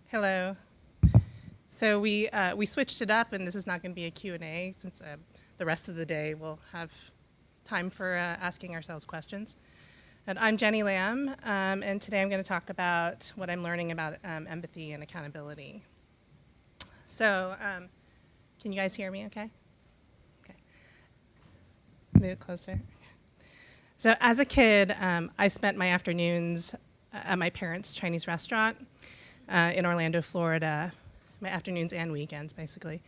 Hello. So we switched it up, and this is not going to be a Q&A since the rest of the day we'll have time for asking ourselves questions. And I'm Jenny Lam, and today I'm going to talk about what I'm learning about empathy and accountability. So can you guys hear me okay? Okay. Move it closer. So as a kid, I spent my afternoons at my parents' Chinese restaurant in Orlando, Florida, my afternoons and weekends, basically.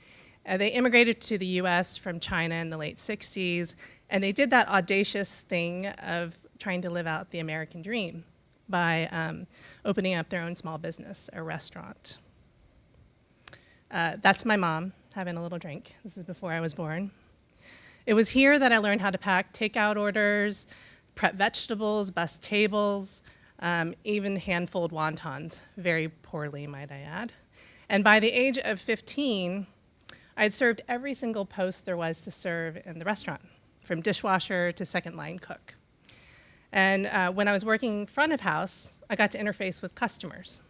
They immigrated to the US from China in the late 60s, and they did that audacious thing of trying to live out the American dream by opening up their own small business, a restaurant. That's my mom having a little drink. This is before I was born. It was here that I learned how to pack takeout orders, prep vegetables, bus tables, even hand-fold wontons, very poorly, might I add. And by the age of 15, I'd served every single post there was to serve in the restaurant, from dishwasher to second-line cook. And when I was working front of house, I got to interface with customers.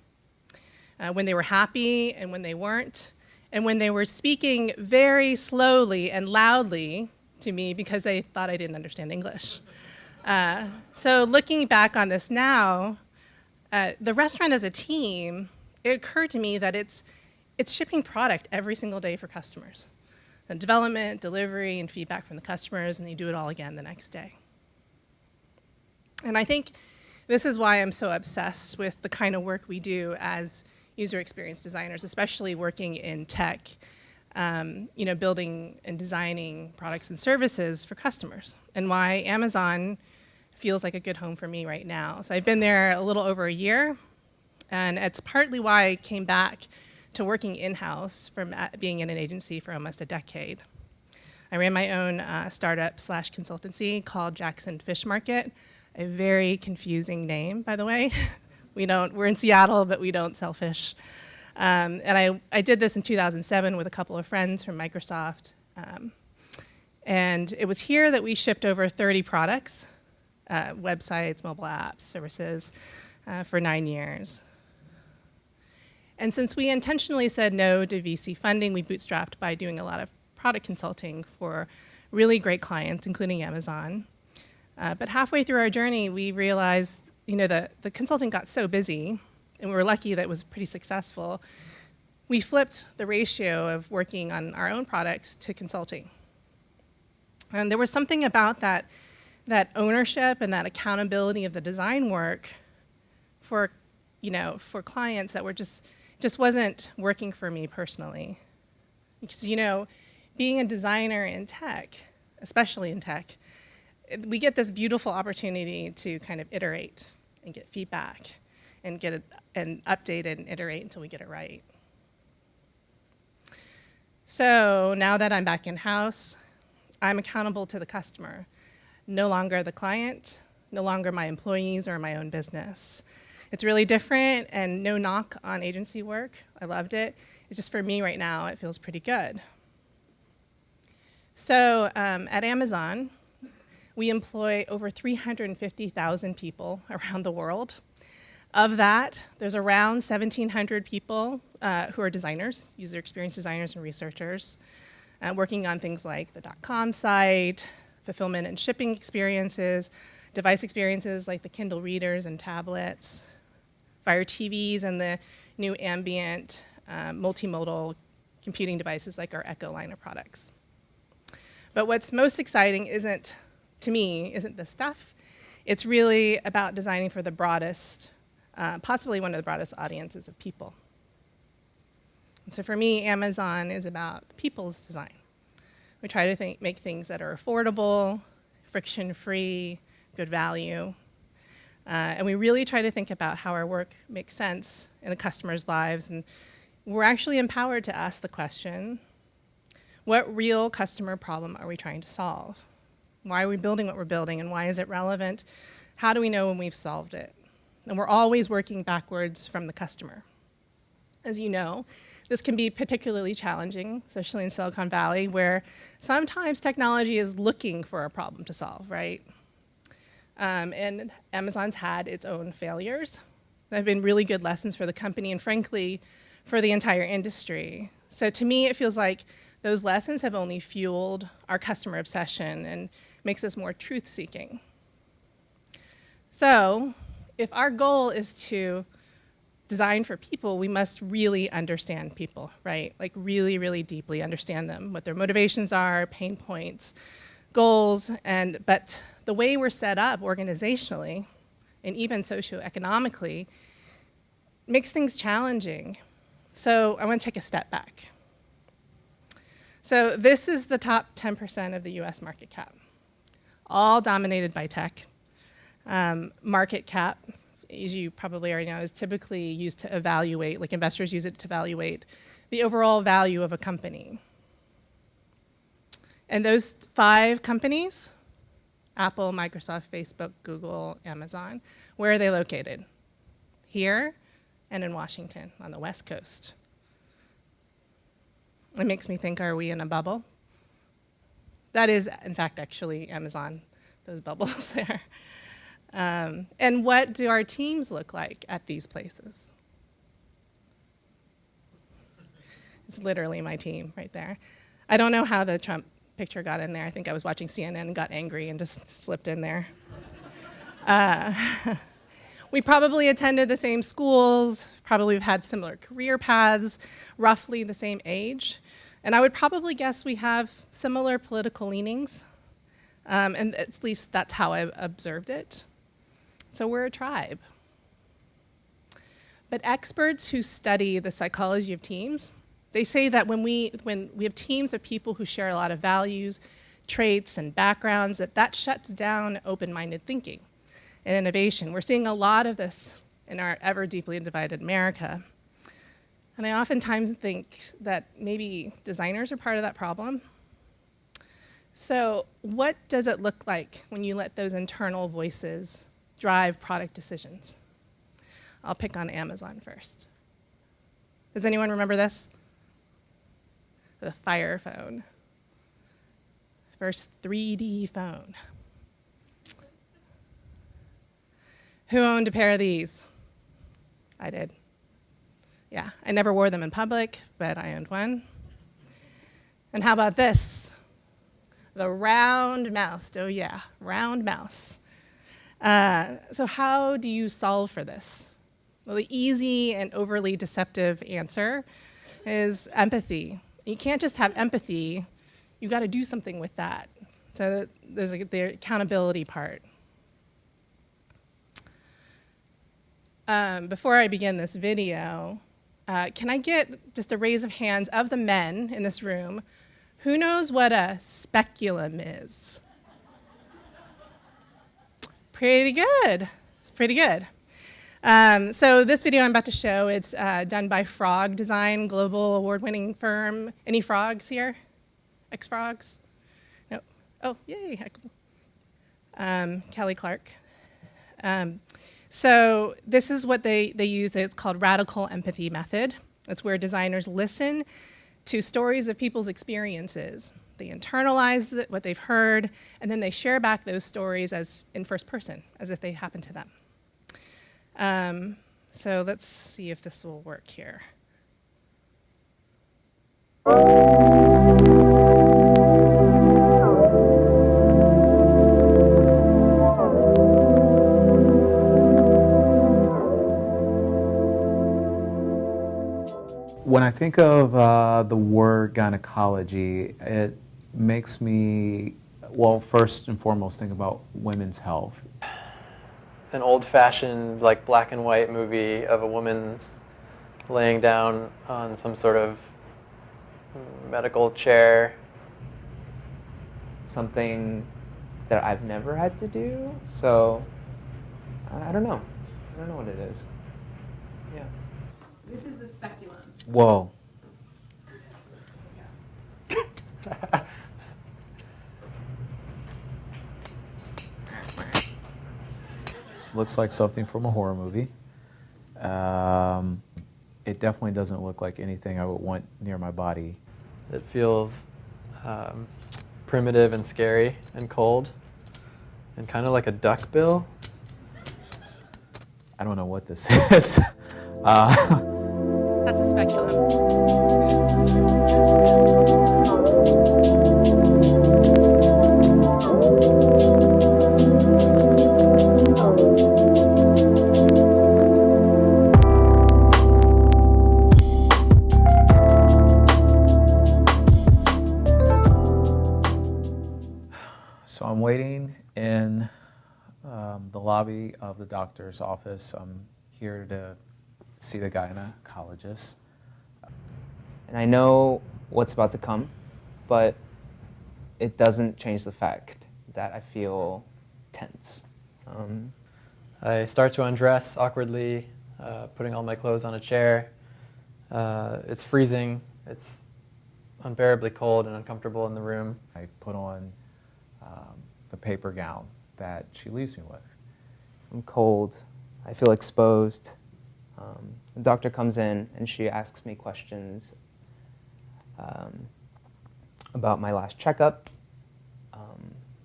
When they were happy and when they weren't, and when they were speaking very slowly and loudly to me because they thought I didn't understand English. So looking back on this now, the restaurant as a team, it occurred to me that it's shipping product every single day for customers. The development, delivery, and feedback from the customers, and they do it all again the next day. And I think this is why I'm so obsessed with the kind of work we do as user experience designers, especially working in tech, building and designing products and services for customers, and why Amazon feels like a good home for me right now. So I've been there a little over a year, and it's partly why I came back to working in-house from being in an agency for almost a decade. I ran my own startup/consultancy called Jackson Fish Market, a very confusing name, by the way. We're in Seattle, but we don't sell fish. And I did this in 2007 with a couple of friends from Microsoft. And it was here that we shipped over 30 products, websites, mobile apps, services, for 9 years. And since we intentionally said no to VC funding, we bootstrapped by doing a lot of product consulting for really great clients, including Amazon. But halfway through our journey, we realized the consulting got so busy, and we were lucky that it was pretty successful. We flipped the ratio of working on our own products to consulting. And there was something about that ownership and that accountability of the design work for clients that were just wasn't working for me personally. Because being a designer in tech, especially in tech, we get this beautiful opportunity to kind of iterate and get feedback and get it and update it and iterate until we get it right. So now that I'm back in-house, I'm accountable to the customer, no longer the client, no longer my employees or my own business. It's really different, and no knock on agency work. I loved it. It's just for me right now, it feels pretty good. So at Amazon, we employ over 350,000 people around the world. Of that, there's around 1,700 people who are designers, user experience designers and researchers, working on things like the .com site, fulfillment and shipping experiences, device experiences like the Kindle readers and tablets, Fire TVs, and the new ambient multimodal computing devices like our Echo line of products. But what's most exciting isn't the stuff. It's really about designing for the broadest, possibly one of the broadest audiences of people. And so for me, Amazon is about people's design. We try to make things that are affordable, friction-free, good value. And we really try to think about how our work makes sense in the customers' lives. And we're actually empowered to ask the question, what real customer problem are we trying to solve? Why are we building what we're building, and why is it relevant? How do we know when we've solved it? And we're always working backwards from the customer. As you know, this can be particularly challenging, especially in Silicon Valley, where sometimes technology is looking for a problem to solve, right? And Amazon's had its own failures, that have been really good lessons for the company and frankly, for the entire industry. So to me, it feels like those lessons have only fueled our customer obsession and makes us more truth-seeking. So if our goal is to design for people, we must really understand people, right? Like really, really deeply understand them, what their motivations are, pain points, goals, but the way we're set up organizationally and even socioeconomically makes things challenging. So I want to take a step back. So this is the top 10% of the US market cap, all dominated by tech. Market cap, as you probably already know, is typically used to evaluate, like investors use it to evaluate the overall value of a company. And those 5 companies, Apple, Microsoft, Facebook, Google, Amazon, where are they located? Here and in Washington on the West Coast. It makes me think, are we in a bubble? That is, in fact, actually Amazon, those bubbles there. And what do our teams look like at these places? It's literally my team right there. I don't know how the Trump picture got in there. I think I was watching CNN and got angry and just slipped in there. We probably attended the same schools, probably we've had similar career paths, roughly the same age. And I would probably guess we have similar political leanings. And at least that's how I observed it. So we're a tribe. But experts who study the psychology of teams, they say that when we have teams of people who share a lot of values, traits, and backgrounds, that shuts down open-minded thinking and innovation. We're seeing a lot of this in our ever deeply divided America. And I oftentimes think that maybe designers are part of that problem. So what does it look like when you let those internal voices drive product decisions? I'll pick on Amazon first. Does anyone remember this? The Fire phone. First 3D phone. Who owned a pair of these? I did. Yeah, I never wore them in public, but I owned one. And how about this? The round mouse. Oh yeah, round mouse. So how do you solve for this? Well, the easy and overly deceptive answer is empathy. You can't just have empathy. You got to do something with that. So there's the accountability part. Before I begin this video, can I get just a raise of hands of the men in this room? Who knows what a speculum is? Pretty good. It's pretty good. So this video I'm about to show, it's done by Frog Design, global award-winning firm. Any frogs here? Ex-frogs? No. Oh, yay. Kelly Clark. So this is what they use. It's called radical empathy method. It's where designers listen to stories of people's experiences. They internalize what they've heard, and then they share back those stories as in first person, as if they happened to them. So let's see if this will work here. When I think of the word gynecology, it makes me, well, first and foremost, think about women's health. An old-fashioned, like, black and white movie of a woman laying down on some sort of medical chair. Something that I've never had to do, so I don't know. I don't know what it is. Yeah. This is the speculum. Whoa. Looks like something from a horror movie. It definitely doesn't look like anything I would want near my body. It feels primitive and scary and cold and kind of like a duck bill. I don't know what this is. That's a speculum. So I'm waiting in the lobby of the doctor's office. I'm here to see the gynecologist. And I know what's about to come, but it doesn't change the fact that I feel tense. I start to undress awkwardly, putting all my clothes on a chair. It's freezing. It's unbearably cold and uncomfortable in the room. I put on the paper gown that she leaves me with. I'm cold. I feel exposed. The doctor comes in and she asks me questions about my last checkup,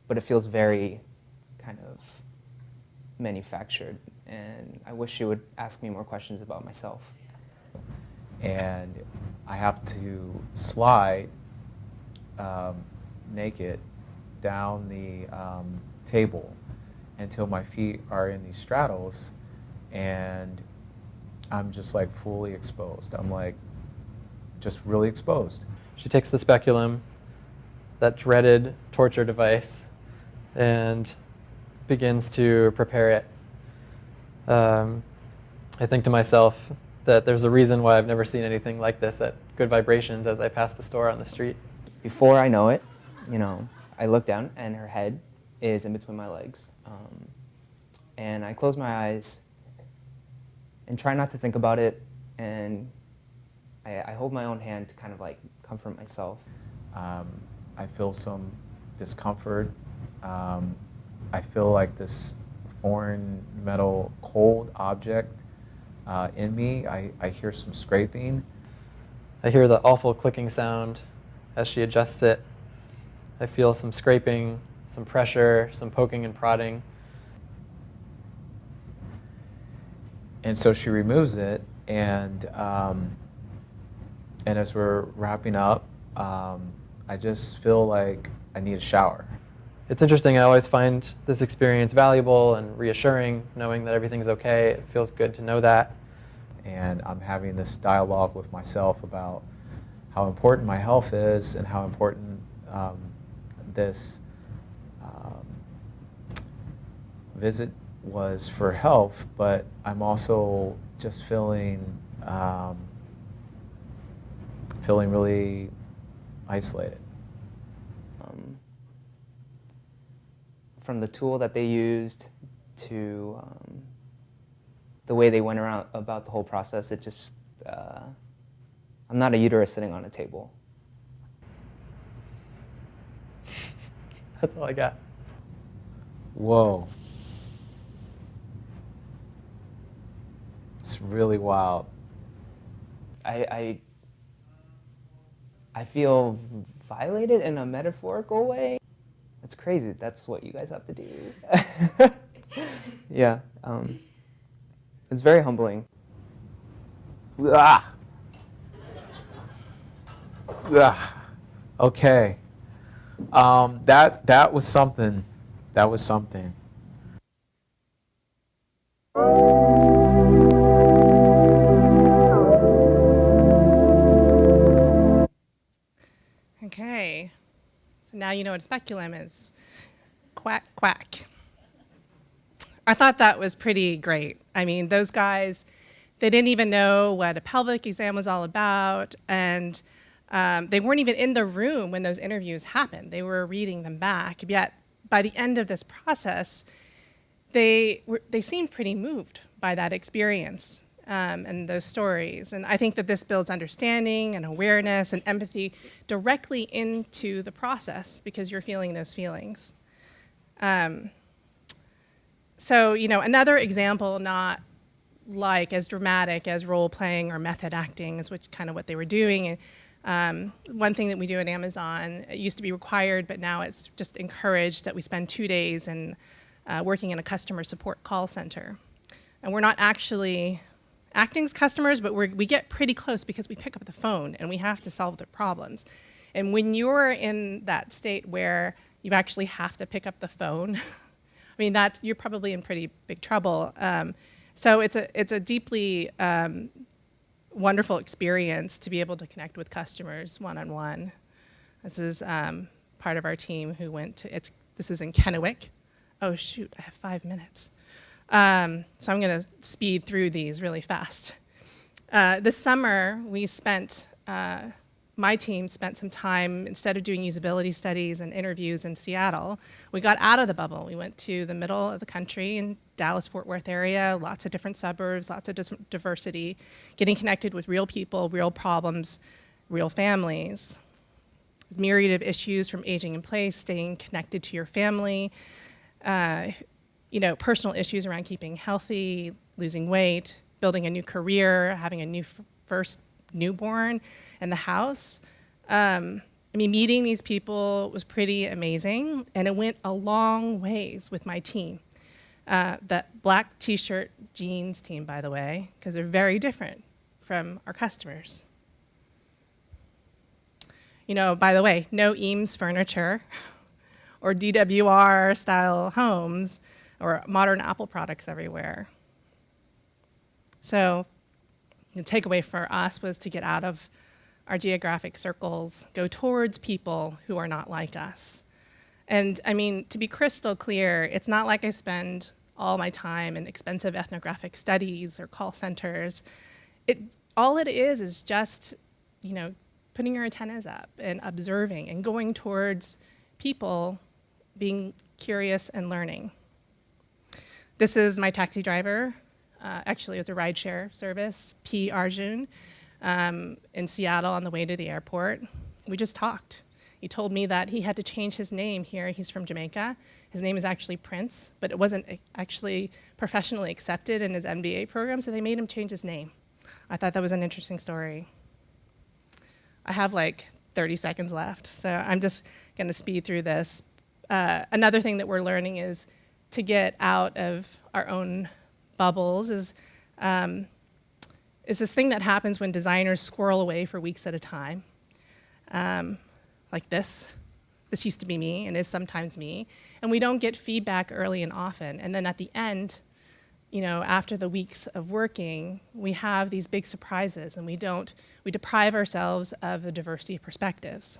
but it feels very kind of manufactured, and I wish she would ask me more questions about myself. And I have to slide naked down the table until my feet are in these straddles, and I'm just like fully exposed. I'm like just really exposed. She takes the speculum, that dreaded torture device, and begins to prepare it. I think to myself that there's a reason why I've never seen anything like this at Good Vibrations as I pass the store on the street. Before I know it, I look down and her head is in between my legs. And I close my eyes and try not to think about it, and I hold my own hand to kind of like comfort myself. I feel some discomfort. I feel like this foreign metal cold object in me. I hear some scraping. I hear the awful clicking sound as she adjusts it. I feel some scraping, some pressure, some poking and prodding. And so she removes it, and as we're wrapping up, I just feel like I need a shower. It's interesting, I always find this experience valuable and reassuring, knowing that everything's okay. It feels good to know that. And I'm having this dialogue with myself about how important my health is and how important this visit was for health, but I'm also just feeling really isolated. From the tool that they used to the way they went around about the whole process, it just, I'm not a uterus sitting on a table. That's all I got. Whoa. It's really wild. I feel violated in a metaphorical way. That's crazy. That's what you guys have to do. Yeah. It's very humbling. Ah. Ah. Okay. That was something. That was something. Okay, so now you know what a speculum is. Quack, quack. I thought that was pretty great. I mean, those guys, they didn't even know what a pelvic exam was all about, and they weren't even in the room when those interviews happened. They were reading them back, yet by the end of this process, they seemed pretty moved by that experience. And those stories. And I think that this builds understanding and awareness and empathy directly into the process because you're feeling those feelings. So, another example, not like as dramatic as role playing or method acting is kind of what they were doing. One thing that we do at Amazon, it used to be required, but now it's just encouraged that we spend 2 days working in a customer support call center. and we're not actually acting as customers, but we get pretty close because we pick up the phone and we have to solve their problems. And when you're in that state where you actually have to pick up the phone, I mean, you're probably in pretty big trouble. So it's a deeply wonderful experience to be able to connect with customers one-on-one. This is part of our team who went to, this is in Kennewick. Oh shoot, I have 5 minutes. So I'm gonna speed through these really fast. This summer, my team spent some time, instead of doing usability studies and interviews in Seattle, we got out of the bubble. We went to the middle of the country in Dallas-Fort Worth area, lots of different suburbs, lots of diversity, getting connected with real people, real problems, real families. Myriad of issues from aging in place, staying connected to your family, personal issues around keeping healthy, losing weight, building a new career, having a new first newborn in the house. Meeting these people was pretty amazing, and it went a long ways with my team. That black t-shirt jeans team, by the way, because they're very different from our customers. By the way, no Eames furniture or DWR style homes or modern Apple products everywhere. So the takeaway for us was to get out of our geographic circles, go towards people who are not like us. And to be crystal clear, it's not like I spend all my time in expensive ethnographic studies or call centers. All it is just, putting your antennas up and observing and going towards people, being curious and learning. This is my taxi driver. Actually, it was a rideshare service, P. Arjun, in Seattle on the way to the airport. We just talked. He told me that he had to change his name here. He's from Jamaica. His name is actually Prince, but it wasn't actually professionally accepted in his MBA program, so they made him change his name. I thought that was an interesting story. I have like 30 seconds left, so I'm just going to speed through this. Another thing that we're learning is to get out of our own bubbles is this thing that happens when designers squirrel away for weeks at a time. Like this. This used to be me and is sometimes me. And we don't get feedback early and often. And then at the end, after the weeks of working, we have these big surprises and we deprive ourselves of the diversity of perspectives.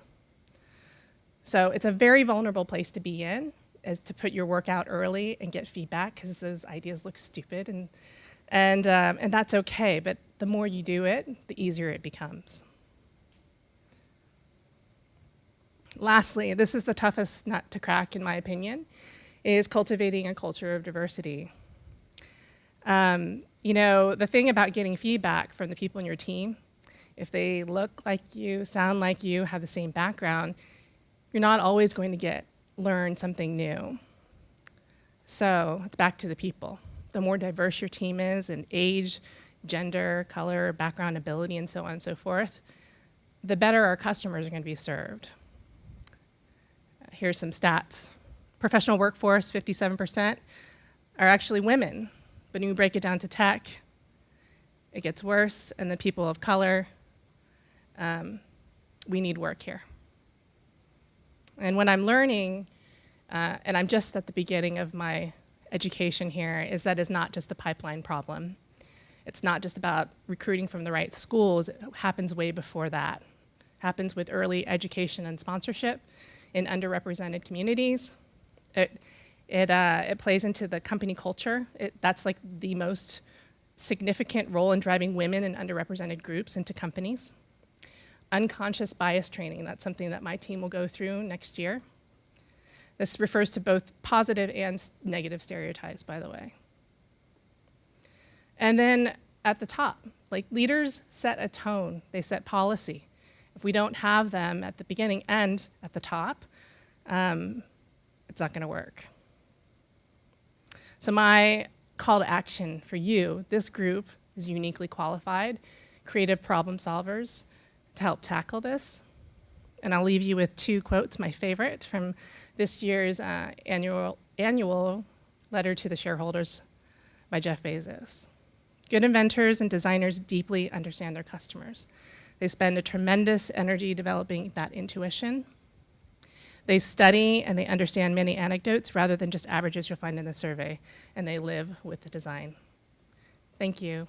So it's a very vulnerable place to be in, is to put your work out early and get feedback because those ideas look stupid and that's okay, but the more you do it, the easier it becomes. Lastly, this is the toughest nut to crack in my opinion, is cultivating a culture of diversity. The thing about getting feedback from the people in your team, if they look like you, sound like you, have the same background, you're not always going to learn something new. So it's back to the people. The more diverse your team is in age, gender, color, background, ability, and so on and so forth, the better our customers are going to be served. Here's some stats. Professional workforce, 57% are actually women. But when you break it down to tech, it gets worse, and the people of color, we need work here. And what I'm learning, and I'm just at the beginning of my education here, is that it's not just a pipeline problem. It's not just about recruiting from the right schools. It happens way before that. It happens with early education and sponsorship in underrepresented communities. It plays into the company culture. That's like the most significant role in driving women and underrepresented groups into companies. Unconscious bias training, that's something that my team will go through next year. This refers to both positive and negative stereotypes, by the way. And then at the top, like leaders set a tone, they set policy. If we don't have them at the beginning and at the top, it's not gonna work. So my call to action for you, this group is uniquely qualified, creative problem solvers to help tackle this. And I'll leave you with 2 quotes, my favorite, from this year's annual letter to the shareholders by Jeff Bezos. Good inventors and designers deeply understand their customers. They spend a tremendous energy developing that intuition. They study and they understand many anecdotes rather than just averages you'll find in the survey, and they live with the design. Thank you.